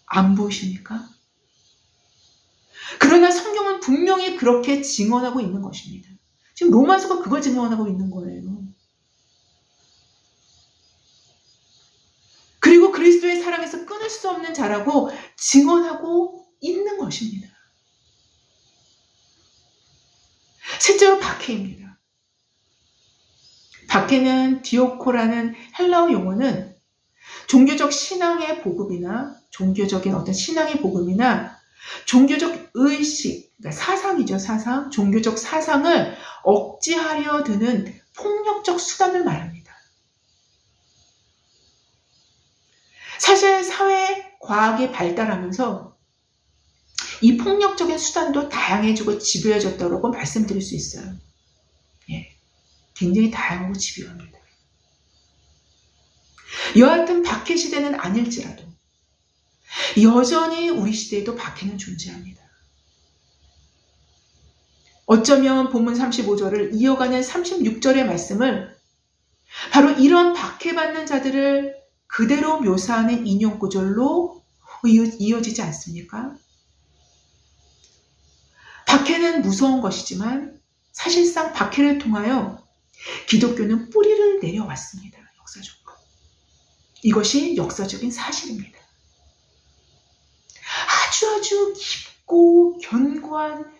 안 보이십니까? 그러나 성경은 분명히 그렇게 증언하고 있는 것입니다. 지금 로마서가 그걸 증언하고 있는 거예요. 그리고 그리스도의 사랑에서 끊을 수 없는 자라고 증언하고 있는 것입니다. 실제로 박해입니다. 박해는 디오코라는 헬라어 용어는 종교적 신앙의 복음이나 종교적인 어떤 신앙의 복음이나 종교적 의식, 그러니까 사상이죠, 사상. 종교적 사상을 억제하려 드는 폭력적 수단을 말합니다. 사실 사회 과학이 발달하면서 이 폭력적인 수단도 다양해지고 집요해졌다고 말씀드릴 수 있어요. 예, 굉장히 다양하고 집요합니다. 여하튼 박해 시대는 아닐지라도 여전히 우리 시대에도 박해는 존재합니다. 어쩌면 본문 35절을 이어가는 36절의 말씀을 바로 이런 박해받는 자들을 그대로 묘사하는 인용구절로 이어지지 않습니까? 박해는 무서운 것이지만 사실상 박해를 통하여 기독교는 뿌리를 내려왔습니다. 역사적으로. 이것이 역사적인 사실입니다. 아주 깊고 견고한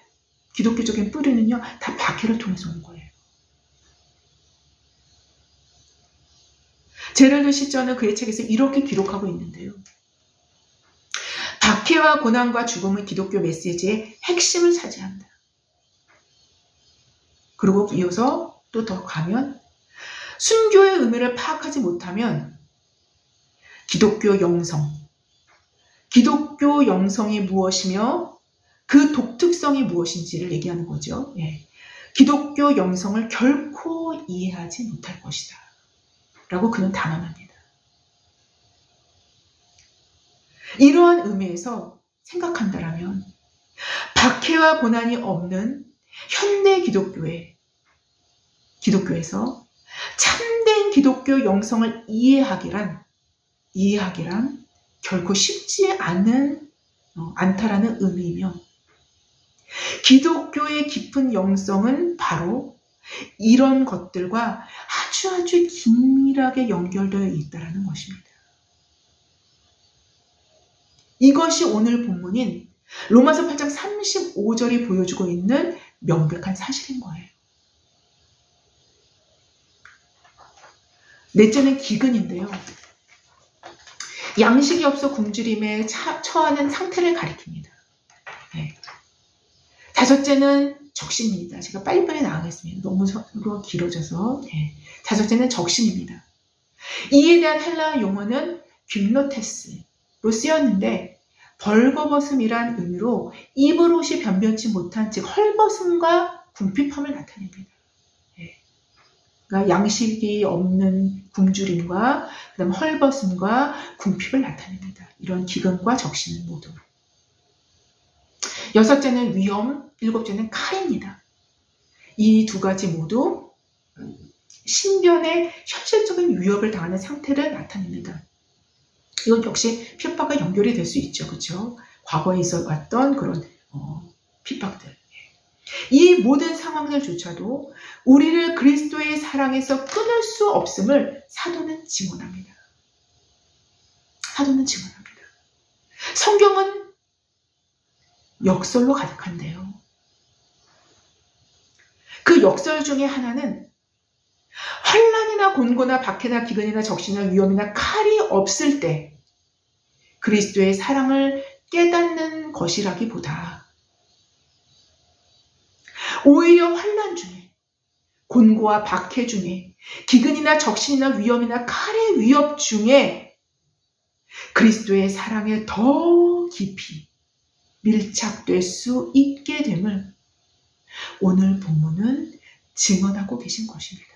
기독교적인 뿌리는요, 다 박해를 통해서 온 거예요. 제럴드 시저는 그의 책에서 이렇게 기록하고 있는데요. 박해와 고난과 죽음은 기독교 메시지의 핵심을 차지한다. 그리고 이어서 또 더 가면 순교의 의미를 파악하지 못하면 기독교 영성이 무엇이며 그 독특성이 무엇인지를 얘기하는 거죠. 예. 기독교 영성을 결코 이해하지 못할 것이다. 라고 그는 단언합니다. 이러한 의미에서 생각한다라면 박해와 고난이 없는 현대 기독교에서 참된 기독교 영성을 이해하기란 결코 쉽지 않다라는 의미이며 기독교의 깊은 영성은 바로 이런 것들과 아주 긴밀하게 연결되어 있다는 것입니다. 이것이 오늘 본문인 로마서 8장 35절이 보여주고 있는 명백한 사실인 거예요. 넷째는 기근인데요. 양식이 없어 굶주림에 처하는 상태를 가리킵니다. 네. 다섯째는 적신입니다. 제가 빨리빨리 나가겠습니다. 너무 서로 길어져서. 다섯째는 적신입니다. 이에 대한 헬라어 용어는 그노테스로 쓰였는데 벌거벗음이란 의미로 입을 옷이 변변치 못한 즉 헐벗음과 궁핍함을 나타냅니다. 그러니까 양식이 없는 굶주림과 그다음 헐벗음과 궁핍을 나타냅니다. 이런 기근과 적신은 모두. 여섯째는 위험, 일곱째는 칼입니다. 이 두 가지 모두 신변의 현실적인 위협을 당하는 상태를 나타냅니다. 이건 역시 핍박과 연결이 될 수 있죠. 그렇죠? 과거에 있어 왔던 그런 핍박들. 이 모든 상황들조차도 우리를 그리스도의 사랑에서 끊을 수 없음을 사도는 증언합니다. 사도는 증언합니다. 성경은 역설로 가득한데요. 그 역설 중에 하나는 환난이나 곤고나 박해나 기근이나 적신이나 위험이나 칼이 없을 때 그리스도의 사랑을 깨닫는 것이라기보다 오히려 환난 중에 곤고와 박해 중에 기근이나 적신이나 위험이나 칼의 위협 중에 그리스도의 사랑에 더 깊이 밀착될 수 있게 됨을 오늘 본문은 증언하고 계신 것입니다.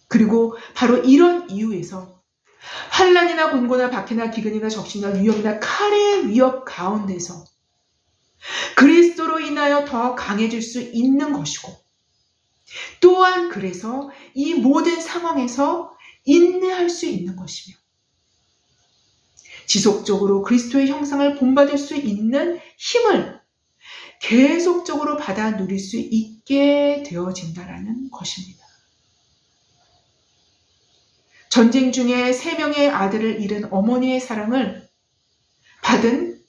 그리고 바로 이런 이유에서 환난이나 곤고나 박해나 기근이나 적신이나 위험이나 칼의 위협 가운데서 그리스도로 인하여 더 강해질 수 있는 것이고 또한 그래서 이 모든 상황에서 인내할 수 있는 것이며 지속적으로 그리스도의 형상을 본받을 수 있는 힘을 계속적으로 받아 누릴 수 있게 되어진다라는 것입니다. 전쟁 중에 3명의 아들을 잃은 어머니의 사랑을 받은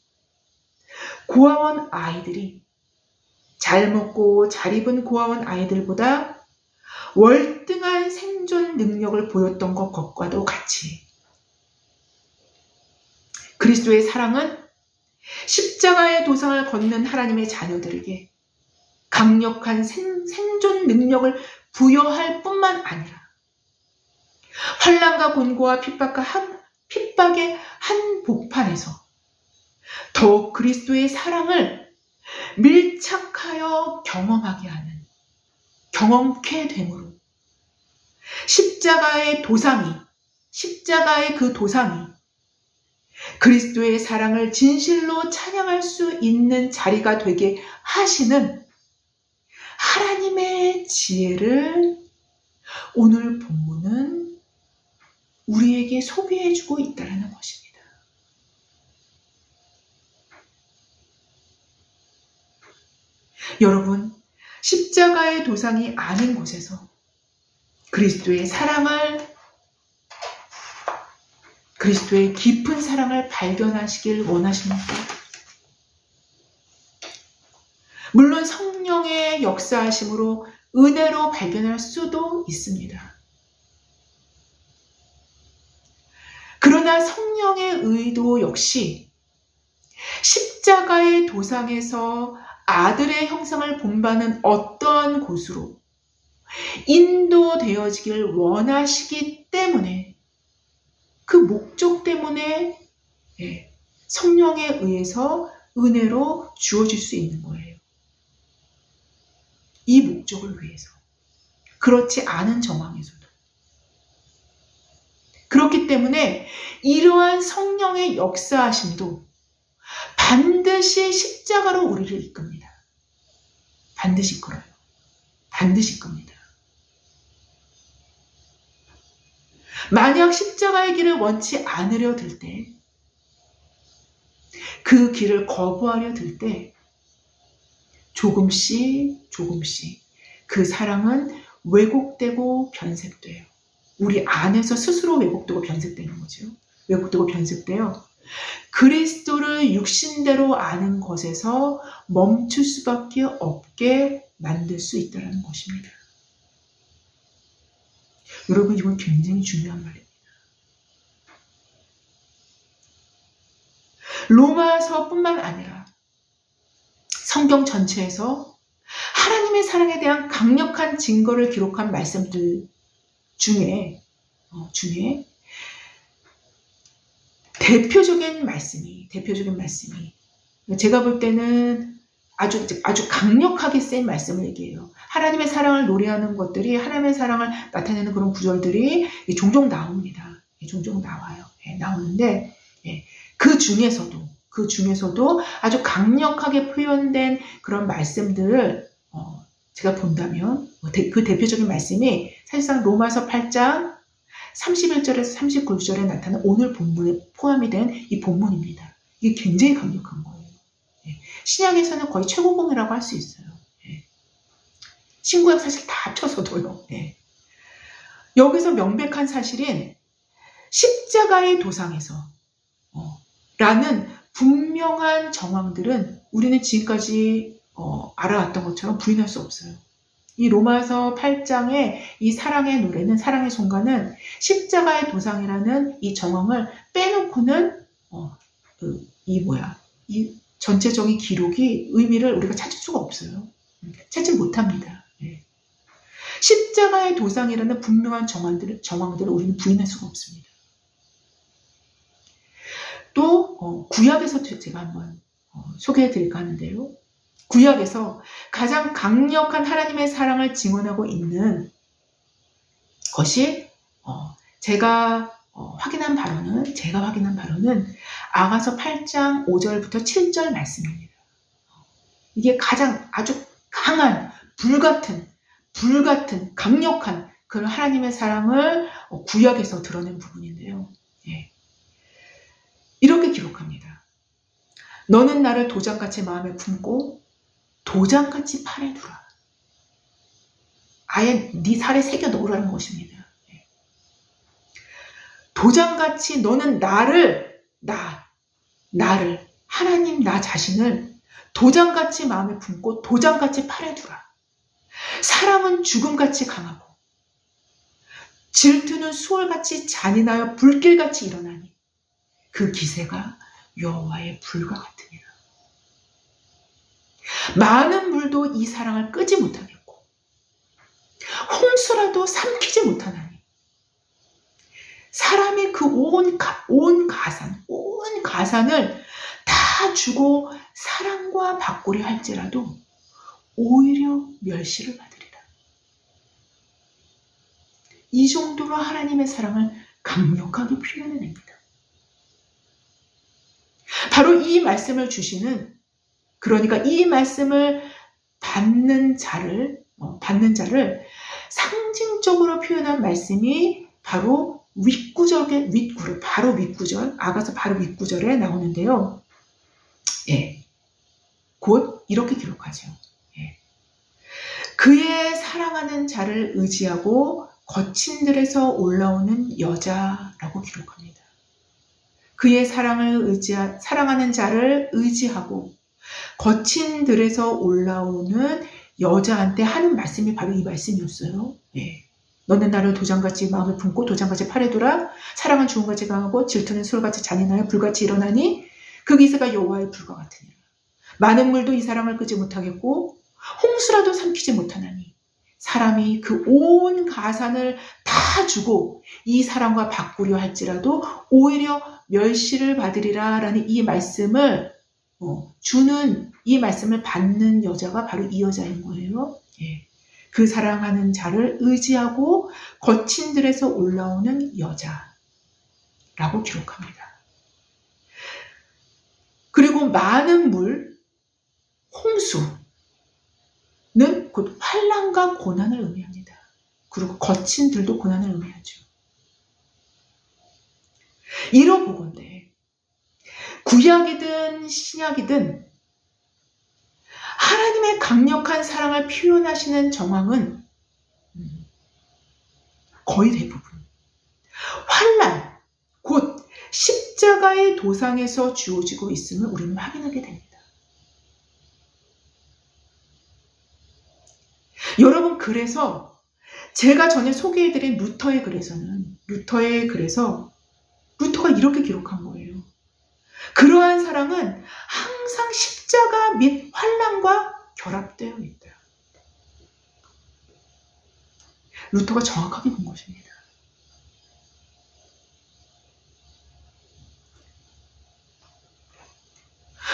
고아원 아이들이 잘 먹고 잘 입은 고아원 아이들보다 월등한 생존 능력을 보였던 것과도 같이 그리스도의 사랑은 십자가의 도상을 걷는 하나님의 자녀들에게 강력한 생존 능력을 부여할 뿐만 아니라 환난과 곤고와 핍박의 한복판에서 더욱 그리스도의 사랑을 밀착하여 경험케 되므로 십자가의 그 도상이 그리스도의 사랑을 진실로 찬양할 수 있는 자리가 되게 하시는 하나님의 지혜를 오늘 본문은 우리에게 소개해주고 있다는 것입니다. 여러분, 십자가의 도상이 아닌 곳에서 그리스도의 깊은 사랑을 발견하시길 원하십니까? 물론 성령의 역사하심으로 은혜로 발견할 수도 있습니다. 그러나 성령의 의도 역시 십자가의 도상에서 아들의 형상을 본받는 어떠한 곳으로 인도되어지길 원하시기 때문에 그 목적 때문에 성령에 의해서 은혜로 주어질 수 있는 거예요. 이 목적을 위해서. 그렇지 않은 정황에서도. 그렇기 때문에 이러한 성령의 역사하심도 반드시 십자가로 우리를 이끕니다. 반드시 이끌어요. 반드시 이끕니다. 만약 십자가의 길을 원치 않으려 들 때, 그 길을 거부하려 들 때 조금씩 그 사랑은 왜곡되고 변색돼요. 우리 안에서 스스로 왜곡되고 변색되는 거죠. 왜곡되고 변색돼요. 그리스도를 육신대로 아는 것에서 멈출 수밖에 없게 만들 수 있다는 것입니다. 여러분, 이건 굉장히 중요한 말입니다. 로마서뿐만 아니라 성경 전체에서 하나님의 사랑에 대한 강력한 증거를 기록한 말씀들 중에 대표적인 말씀이 제가 볼 때는 아주 강력하게 쓴 말씀을 얘기해요. 하나님의 사랑을 노래하는 것들이, 하나님의 사랑을 나타내는 그런 구절들이 종종 나옵니다. 종종 나와요. 나오는데 그 중에서도 아주 강력하게 표현된 그런 말씀들을 제가 본다면 그 대표적인 말씀이 사실상 로마서 8장 31절에서 39절에 나타난 오늘 본문에 포함이 된 이 본문입니다. 이게 굉장히 강력한 거예요. 신약에서는 거의 최고봉이라고 할 수 있어요. 신구약 사실 다 합쳐서도요. 여기서 명백한 사실인 십자가의 도상에서 라는 분명한 정황들은 우리는 지금까지 알아왔던 것처럼 부인할 수 없어요. 이 로마서 8장의 이 사랑의 노래는, 사랑의 송가는 십자가의 도상이라는 이 정황을 빼놓고는 이 전체적인 기록이 의미를 우리가 찾을 수가 없어요. 찾지 못합니다. 십자가의 도상이라는 분명한 정황들을 우리는 부인할 수가 없습니다. 또 구약에서 제가 한번 소개해 드릴까 하는데요. 구약에서 가장 강력한 하나님의 사랑을 증언하고 있는 것이 제가 확인한 바로는 아가서 8장 5절부터 7절 말씀입니다. 이게 가장 아주 강한 불같은 강력한 그런 하나님의 사랑을 구약에서 드러낸 부분인데요. 이렇게 기록합니다. 너는 나를 도장같이 마음에 품고 도장같이 팔에 두라. 아예 네 살에 새겨 넣으라는 것입니다. 도장같이 너는 나를 하나님 나 자신을 도장같이 마음에 품고 도장같이 팔에 두라. 사랑은 죽음같이 강하고 질투는 수월같이 잔인하여 불길같이 일어나니 그 기세가 여호와의 불과 같으니라. 많은 물도 이 사랑을 끄지 못하겠고 홍수라도 삼키지 못하나니 사람이 그 온 가산을 다 주고 사랑과 바꾸려 할지라도 오히려 멸시를 받으리라. 이 정도로 하나님의 사랑을 강력하게 표현해냅니다. 바로 이 말씀을 주시는, 그러니까 이 말씀을 받는 자를 상징적으로 표현한 말씀이 바로 아가서 바로 윗구절에 나오는데요. 곧 이렇게 기록하죠. 그의 사랑하는 자를 의지하고 거친 들에서 올라오는 여자라고 기록합니다. 그의 사랑하는 자를 의지하고 거친 들에서 올라오는 여자한테 하는 말씀이 바로 이 말씀이었어요. 너는 나를 도장같이 마음을 품고 도장같이 팔에 두라. 사랑은 죽음같이 강하고 질투는 술같이 잔인하여 불같이 일어나니 그 기세가 여호와의 불과 같으니라. 많은 물도 이 사랑을 끄지 못하겠고 홍수라도 삼키지 못하나니 사람이 그 온 가산을 다 주고 이 사랑과 바꾸려 할지라도 오히려 멸시를 받으리라 라는 이 말씀을 이 말씀을 받는 여자가 바로 이 여자인 거예요. 그 사랑하는 자를 의지하고 거친 들에서 올라오는 여자라고 기록합니다. 그리고 많은 물, 홍수는 곧 환난과 고난을 의미합니다. 그리고 거친 들도 고난을 의미하죠. 이러보건대 구약이든 신약이든 하나님의 강력한 사랑을 표현하시는 정황은 거의 대부분 환난, 곧 십자가의 도상에서 주어지고 있음을 우리는 확인하게 됩니다. 여러분, 그래서 제가 전에 소개해드린 루터의 글에서 루터가 이렇게 기록한 거예요. 그러한 사랑은 항상 십자가 및 환난과 결합되어 있다. 루터가 정확하게 본 것입니다.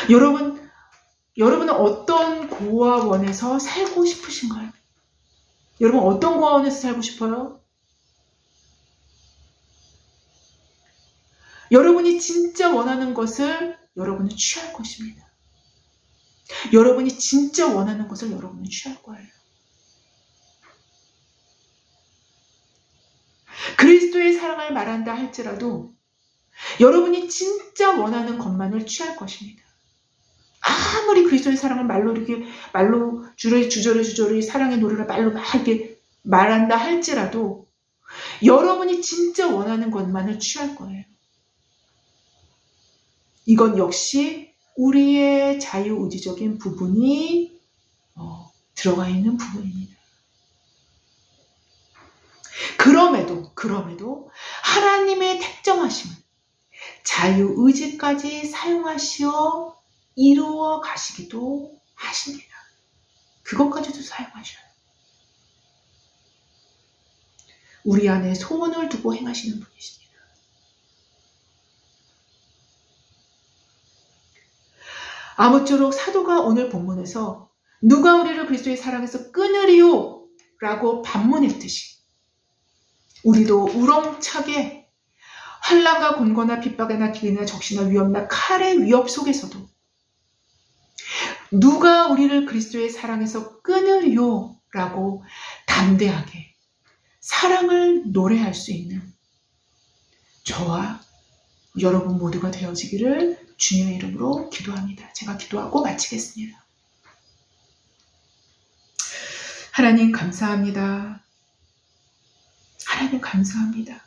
여러분은 어떤 고아원에서 살고 싶으신가요? 여러분 어떤 고아원에서 살고 싶어요? 여러분이 진짜 원하는 것을 여러분은 취할 것입니다. 여러분이 진짜 원하는 것을 여러분은 취할 거예요. 그리스도의 사랑을 말한다 할지라도 여러분이 진짜 원하는 것만을 취할 것입니다. 아무리 그리스도의 사랑을 말로 주저리 사랑의 노래를 말로 막 이렇게 말한다 할지라도 여러분이 진짜 원하는 것만을 취할 거예요. 이건 역시 우리의 자유의지적인 부분이 들어가 있는 부분입니다. 그럼에도 하나님의 택정하심은 자유의지까지 사용하시어 이루어 가시기도 하십니다. 그것까지도 사용하셔요. 우리 안에 소원을 두고 행하시는 분이십니다. 아무쪼록 사도가 오늘 본문에서 누가 우리를 그리스도의 사랑에서 끊으리요? 라고 반문했듯이 우리도 우렁차게 환난과 곤고나 핍박이나 기근이나 적시나 위험나 칼의 위협 속에서도 누가 우리를 그리스도의 사랑에서 끊으리요? 라고 담대하게 사랑을 노래할 수 있는 저와 여러분 모두가 되어지기를 주님의 이름으로 기도합니다. 제가 기도하고 마치겠습니다. 하나님 감사합니다. 하나님 감사합니다.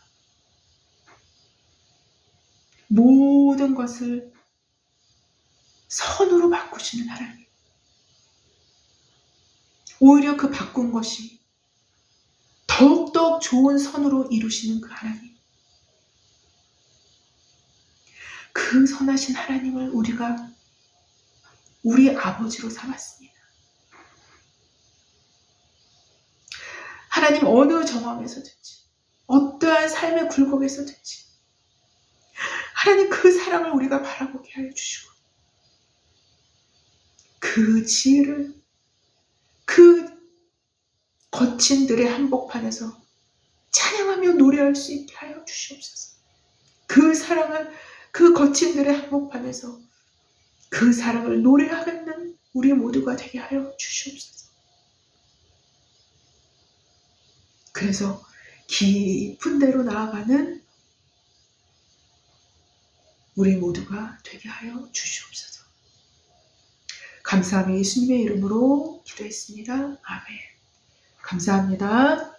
모든 것을 선으로 바꾸시는 하나님. 오히려 그 바꾼 것이 더욱더 좋은 선으로 이루시는 그 하나님. 그 선하신 하나님을 우리가 우리 아버지로 삼았습니다. 하나님 어느 정황에서든지 어떠한 삶의 굴곡에서든지 하나님 그 사랑을 우리가 바라보게 하여 주시고 그 지혜를 그 거친 들의 한복판에서 찬양하며 노래할 수 있게 하여 주시옵소서. 그 사랑을 그 거친 들의 한복판에서 그 사랑을 노래하는 우리 모두가 되게 하여 주시옵소서. 그래서 깊은 데로 나아가는 우리 모두가 되게 하여 주시옵소서. 감사하며 예수님의 이름으로 기도했습니다. 아멘. 감사합니다.